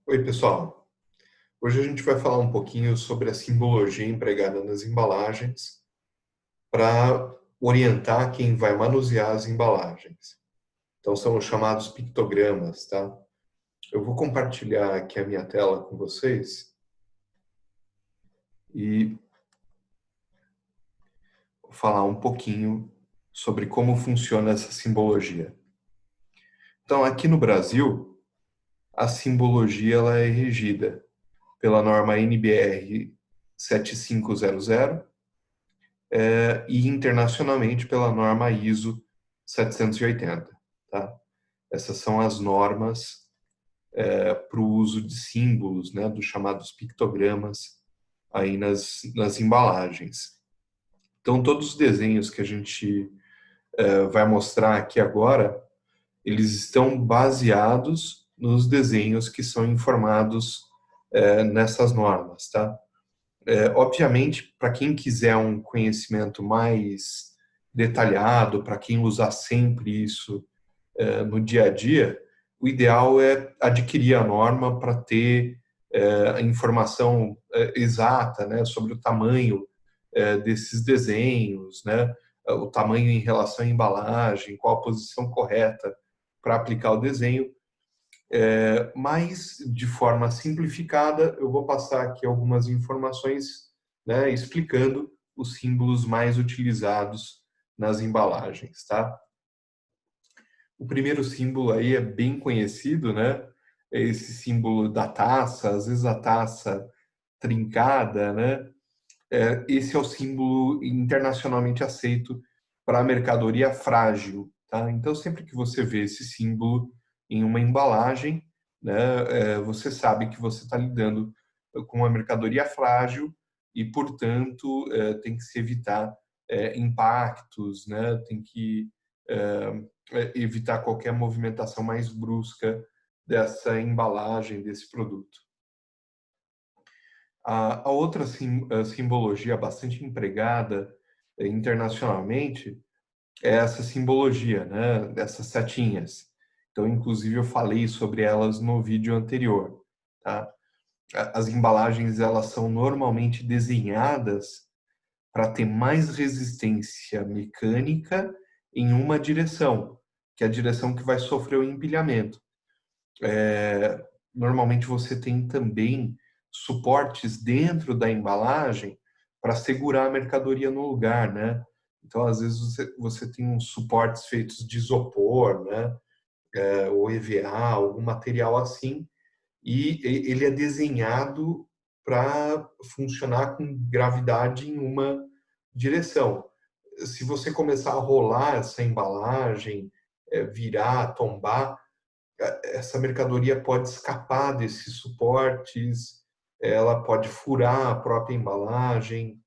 Oi, pessoal. Hoje a gente vai falar um pouquinho sobre a simbologia empregada nas embalagens para orientar quem vai manusear as embalagens. Então, são os chamados pictogramas, tá? Eu vou compartilhar aqui a minha tela com vocês e vou falar um pouquinho sobre como funciona essa simbologia. Então, aqui no Brasil, a simbologia ela é regida pela norma NBR 7500 e internacionalmente pela norma ISO 780, tá? Essas são as normas para o uso de símbolos, né, dos chamados pictogramas aí nas embalagens. Então, todos os desenhos que a gente vai mostrar aqui agora, eles estão baseados nos desenhos que são informados nessas normas, tá? Obviamente, para quem quiser um conhecimento mais detalhado, para quem usar sempre isso no dia a dia, o ideal é adquirir a norma para ter a informação exata, né, sobre o tamanho desses desenhos, né, o tamanho em relação à embalagem, qual a posição correta para aplicar o desenho. Mas, de forma simplificada, eu vou passar aqui algumas informações, né, explicando os símbolos mais utilizados nas embalagens, tá? O primeiro símbolo aí é bem conhecido, né? É esse símbolo da taça, às vezes a taça trincada, né? Esse é o símbolo internacionalmente aceito para a mercadoria frágil, tá? Então, sempre que você vê esse símbolo em uma embalagem, né, você sabe que você está lidando com uma mercadoria frágil e, portanto, tem que se evitar impactos, né? Tem que evitar qualquer movimentação mais brusca dessa embalagem, desse produto. A outra simbologia bastante empregada internacionalmente é essa simbologia, né, dessas setinhas. Então, inclusive, eu falei sobre elas no vídeo anterior, tá? As embalagens, elas são normalmente desenhadas para ter mais resistência mecânica em uma direção, que é a direção que vai sofrer o empilhamento. Normalmente você tem também suportes dentro da embalagem para segurar a mercadoria no lugar, né? Então, às vezes, você tem uns suportes feitos de isopor, né? Ou EVA, algum material assim, e ele é desenhado para funcionar com gravidade em uma direção. Se você começar a rolar essa embalagem, virar, tombar, essa mercadoria pode escapar desses suportes, ela pode furar a própria embalagem,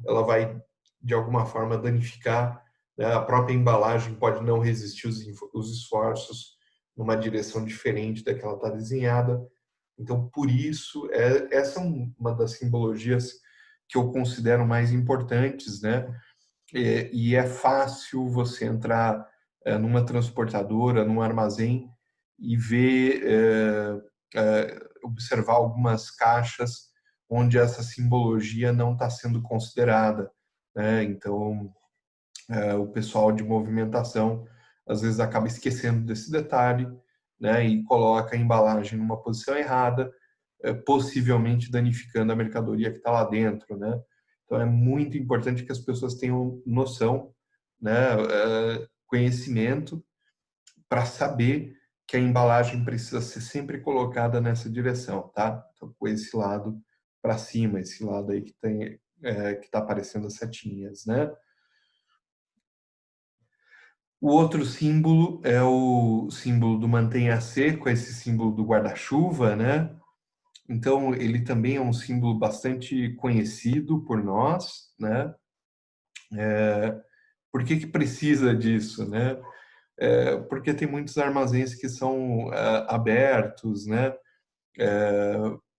ela vai, de alguma forma, danificar, né? A própria embalagem pode não resistir os esforços numa direção diferente da que ela está desenhada. Então, por isso, essa é uma das simbologias que eu considero mais importantes, né? E é fácil você entrar numa transportadora, num armazém e ver, observar algumas caixas onde essa simbologia não está sendo considerada, né? Então, o pessoal de movimentação às vezes acaba esquecendo desse detalhe, né? E coloca a embalagem numa posição errada, possivelmente danificando a mercadoria que está lá dentro, né? Então é muito importante que as pessoas tenham noção, né, conhecimento para saber que a embalagem precisa ser sempre colocada nessa direção, tá? Então, com esse lado para cima, esse lado aí que tem que está aparecendo as setinhas, né? O outro símbolo é o símbolo do mantenha seco, esse símbolo do guarda-chuva, né? Então, ele também é um símbolo bastante conhecido por nós, né? Por que que precisa disso, né? Porque tem muitos armazéns que são abertos, né?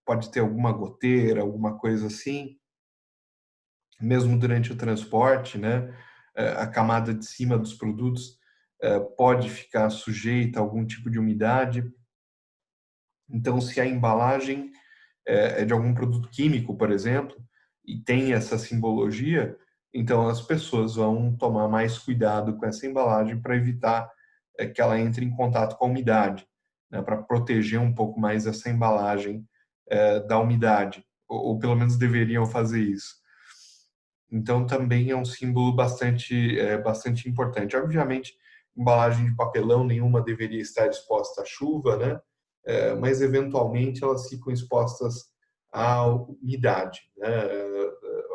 Pode ter alguma goteira, alguma coisa assim, mesmo durante o transporte, né? A camada de cima dos produtos pode ficar sujeita a algum tipo de umidade. Então, se a embalagem é de algum produto químico, por exemplo, e tem essa simbologia, então as pessoas vão tomar mais cuidado com essa embalagem para evitar que ela entre em contato com a umidade, né, para proteger um pouco mais essa embalagem da umidade, ou pelo menos deveriam fazer isso. Então também é um símbolo bastante importante. Obviamente, embalagem de papelão nenhuma deveria estar exposta à chuva, né? Mas eventualmente elas ficam expostas à umidade, né?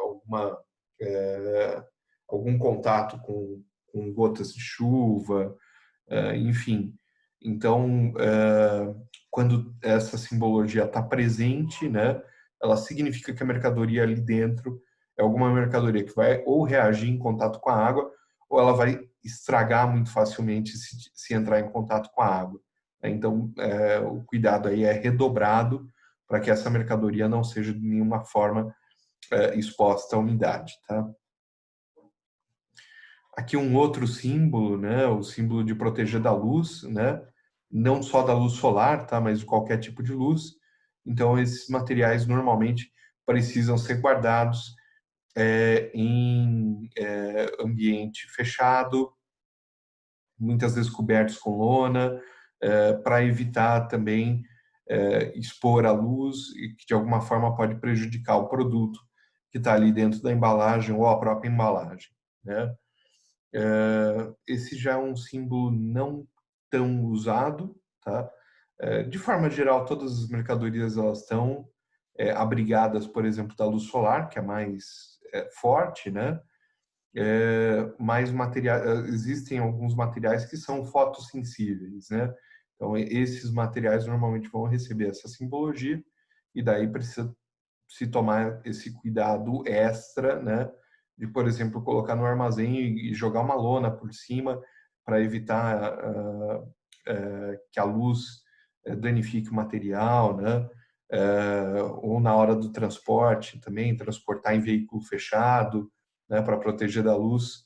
Alguma, é, algum contato com gotas de chuva, enfim. Então, quando essa simbologia está presente, né, ela significa que a mercadoria ali dentro é alguma mercadoria que vai ou reagir em contato com a água, ou ela vai estragar muito facilmente se entrar em contato com a água. Então, o cuidado aí é redobrado para que essa mercadoria não seja de nenhuma forma exposta à umidade, tá? Aqui um outro símbolo, né, o símbolo de proteger da luz, né, não só da luz solar, tá, mas de qualquer tipo de luz. Então, esses materiais normalmente precisam ser guardados em ambiente fechado, muitas vezes cobertos com lona, para evitar também expor a luz e que de alguma forma pode prejudicar o produto que está ali dentro da embalagem ou a própria embalagem, né? Esse já é um símbolo não tão usado, tá? De forma geral, todas as mercadorias elas estão abrigadas, por exemplo, da luz solar, que é mais forte, né? Mais materiais, existem alguns materiais que são fotossensíveis, né? Então, esses materiais normalmente vão receber essa simbologia e daí precisa se tomar esse cuidado extra, né? De, por exemplo, colocar no armazém e jogar uma lona por cima para evitar que a luz danifique o material, né? Ou na hora do transporte também, transportar em veículo fechado, né? Para proteger da luz,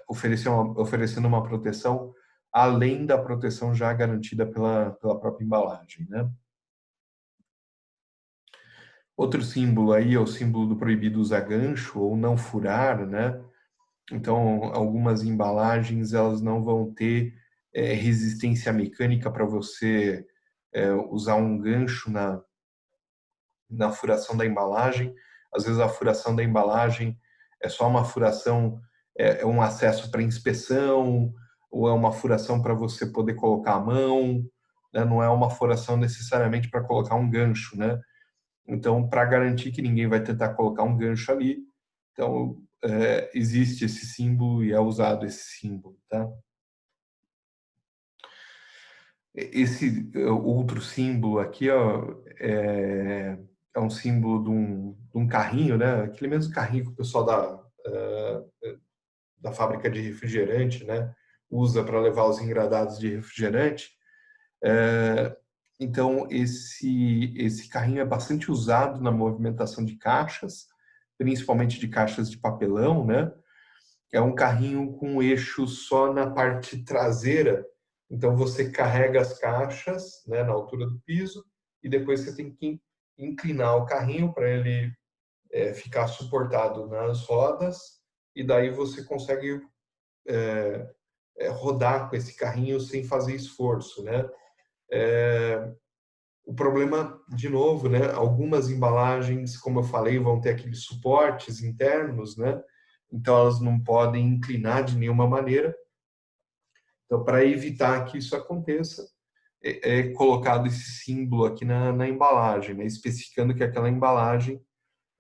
oferecendo uma proteção além da proteção já garantida pela própria embalagem, né? Outro símbolo aí é o símbolo do proibido usar gancho ou não furar, né? Então, algumas embalagens elas não vão ter resistência mecânica para você usar um gancho na furação da embalagem. Às vezes a furação da embalagem é só uma furação, é um acesso para inspeção, ou é uma furação para você poder colocar a mão, né? Não é uma furação necessariamente para colocar um gancho, né? Então, para garantir que ninguém vai tentar colocar um gancho ali, então existe esse símbolo e é usado esse símbolo, tá? Esse outro símbolo aqui, ó, é um símbolo de um carrinho, né? Aquele mesmo carrinho que o pessoal da fábrica de refrigerante, né? Usa para levar os engradados de refrigerante. Então, esse carrinho é bastante usado na movimentação de caixas, principalmente de caixas de papelão, né? É um carrinho com eixo só na parte traseira. Então, você carrega as caixas, né, na altura do piso e depois você tem que inclinar o carrinho para ele ficar suportado nas rodas e daí você consegue rodar com esse carrinho sem fazer esforço, né? O problema, de novo, né? Algumas embalagens, como eu falei, vão ter aqueles suportes internos, né? Então elas não podem inclinar de nenhuma maneira. Então, para evitar que isso aconteça, é colocado esse símbolo aqui na embalagem, né? Especificando que aquela embalagem,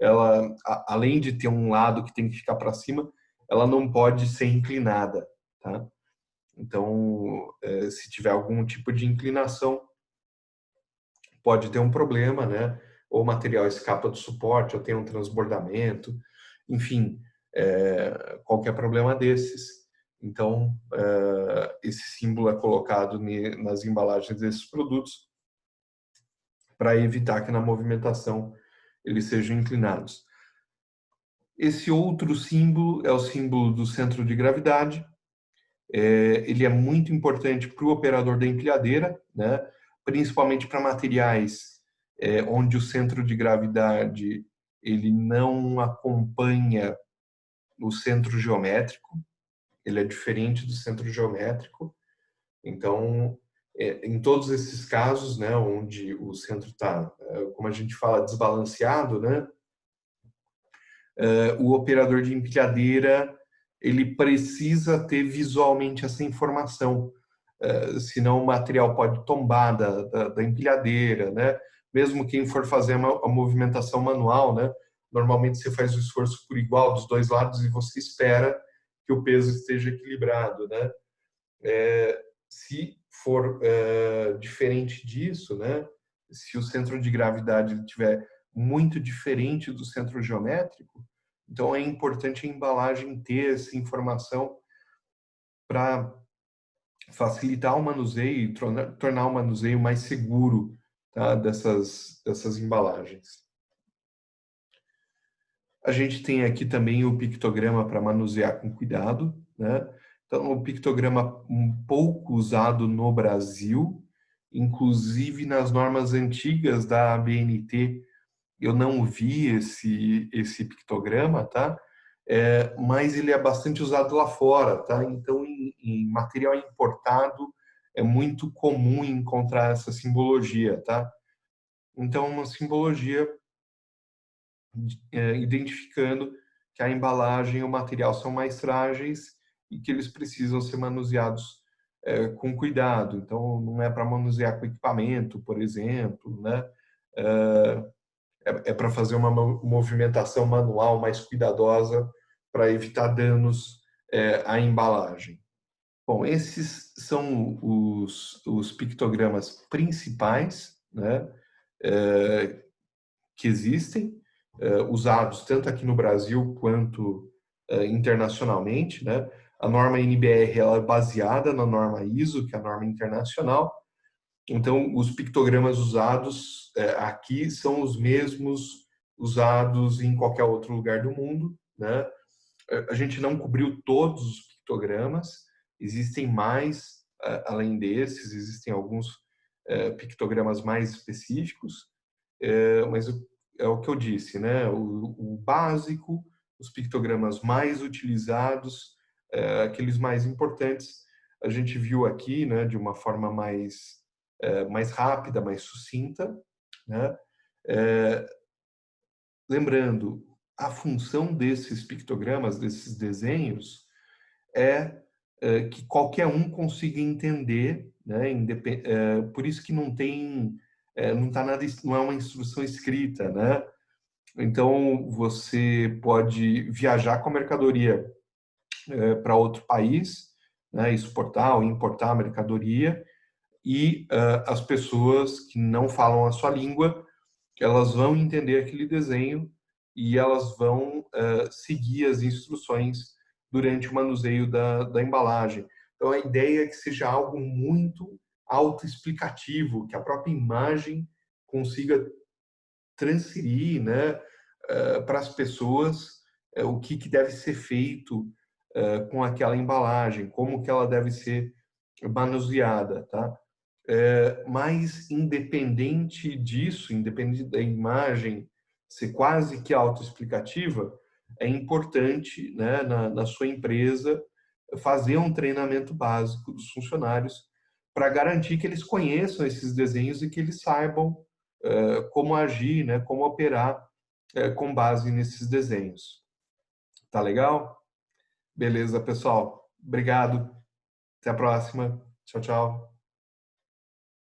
ela, além de ter um lado que tem que ficar para cima, ela não pode ser inclinada, tá? Então, se tiver algum tipo de inclinação, pode ter um problema, né? Ou o material escapa do suporte, ou tem um transbordamento, enfim, qualquer problema desses. Então, esse símbolo é colocado nas embalagens desses produtos para evitar que na movimentação eles sejam inclinados. Esse outro símbolo é o símbolo do centro de gravidade. Ele é muito importante para o operador da empilhadeira, né? principalmente para materiais onde o centro de gravidade ele não acompanha o centro geométrico, ele é diferente do centro geométrico. Então, em todos esses casos, né, onde o centro está, como a gente fala, desbalanceado, né, o operador de empilhadeira ele precisa ter visualmente essa informação, senão o material pode tombar da empilhadeira, né? Mesmo quem for fazer a movimentação manual, né? Normalmente você faz o esforço por igual dos dois lados e você espera que o peso esteja equilibrado, né? Se for diferente disso, né? Se o centro de gravidade estiver muito diferente do centro geométrico, então é importante a embalagem ter essa informação para facilitar o manuseio e tornar o manuseio mais seguro, tá, dessas embalagens. A gente tem aqui também o pictograma para manusear com cuidado, né? Então, o pictograma um pouco usado no Brasil, inclusive nas normas antigas da ABNT, eu não vi esse pictograma, tá? Mas ele é bastante usado lá fora, tá? Então, em material importado, é muito comum encontrar essa simbologia, tá? Então, uma simbologia identificando que a embalagem e o material são mais frágeis e que eles precisam ser manuseados com cuidado. Então, não é para manusear com equipamento, por exemplo, né? É para fazer uma movimentação manual mais cuidadosa para evitar danos à embalagem. Bom, esses são os pictogramas principais, né, que existem, usados tanto aqui no Brasil quanto internacionalmente, né? A norma NBR ela é baseada na norma ISO, que é a norma internacional. Então, os pictogramas usados aqui são os mesmos usados em qualquer outro lugar do mundo, né? A gente não cobriu todos os pictogramas, existem mais além desses, existem alguns pictogramas mais específicos, mas é o que eu disse, né? O básico, os pictogramas mais utilizados, aqueles mais importantes, a gente viu aqui, né, de uma forma mais rápida, mais sucinta, né? Lembrando, a função desses pictogramas, desses desenhos, é que qualquer um consiga entender, né? Por isso que não tem, não tá nada, não é uma instrução escrita, né? Então você pode viajar com a mercadoria para outro país, né? Exportar ou importar a mercadoria e as pessoas que não falam a sua língua, elas vão entender aquele desenho e elas vão seguir as instruções durante o manuseio da embalagem. Então, a ideia é que seja algo muito autoexplicativo, que a própria imagem consiga transferir, né, para as pessoas o que deve ser feito com aquela embalagem, como que ela deve ser manuseada, tá? Mas independente disso, independente da imagem ser quase que autoexplicativa, é importante, né, na sua empresa fazer um treinamento básico dos funcionários para garantir que eles conheçam esses desenhos e que eles saibam como agir, né, como operar com base nesses desenhos. Tá legal? Beleza, pessoal. Obrigado. Até a próxima. Tchau, tchau.